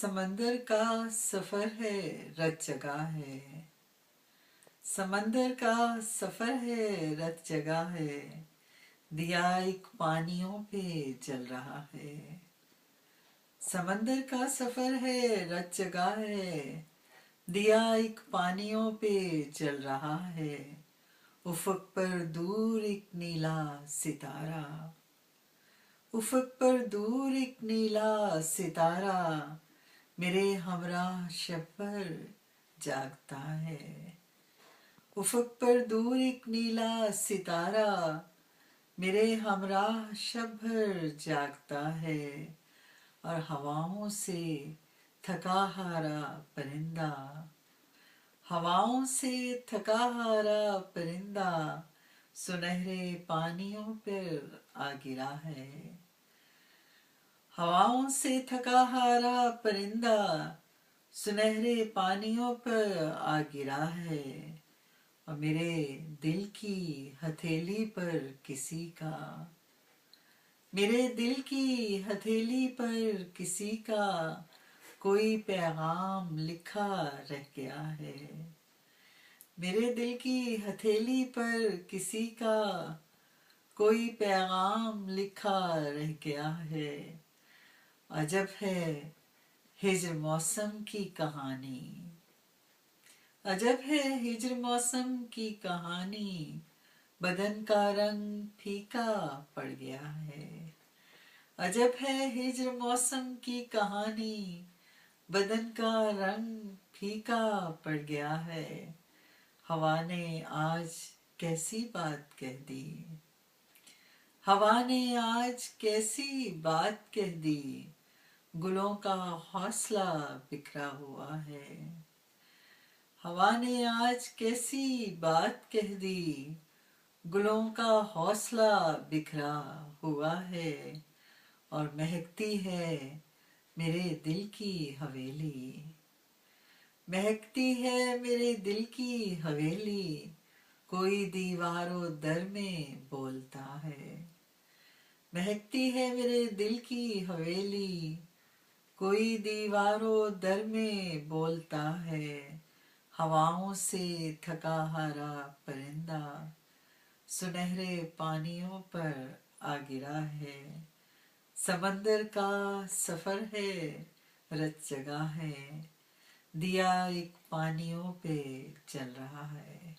समंदर का सफर है, रत जगा है। समंदर का सफर है, रत जगा है। दिया एक पानियों पे जल रहा है। समंदर का सफर है, रत जगा है। दिया एक पानियों पे जल रहा है। उफक पर दूर एक नीला सितारा। उफक पर दूर एक नीला सितारा मेरे हमराह शब पर जागता है। उफक पर दूर एक नीला सितारा मेरे हमराह शब भर जागता है। और हवाओं से थका हारा परिंदा, हवाओं से थका हारा परिंदा सुनहरे पानियों पर आ गिरा है। हवाओं से थका हारा परिंदा सुनहरे पानियों पर आ गिरा है। और मेरे दिल की हथेली पर किसी का, मेरे दिल की हथेली पर किसी का कोई पैगाम लिखा रह गया है। मेरे दिल की हथेली पर किसी का कोई पैगाम लिखा रह गया है। अजब है हिज्र मौसम की कहानी, अजब है हिज्र मौसम की कहानी। बदन का रंग फीका पड़ गया है। अजब है हिज्र मौसम की कहानी। बदन का रंग फीका पड़ गया है। हवा ने आज कैसी बात कह दी, हवा ने आज कैसी बात कह दी। गुलों का हौसला बिखरा हुआ है। हवा ने आज कैसी बात कह दी। गुलों का हौसला बिखरा हुआ है। और महकती है मेरे दिल की हवेली, महकती है मेरे दिल की हवेली। कोई दीवारों दर में बोलता है। महकती है मेरे दिल की हवेली। कोई दीवारों दर में बोलता है। हवाओं से थका हारा परिंदा सुनहरे पानियों पर आ गिरा है। समंदर का सफर है, रत जगा है। दिया एक पानियों पे चल रहा है।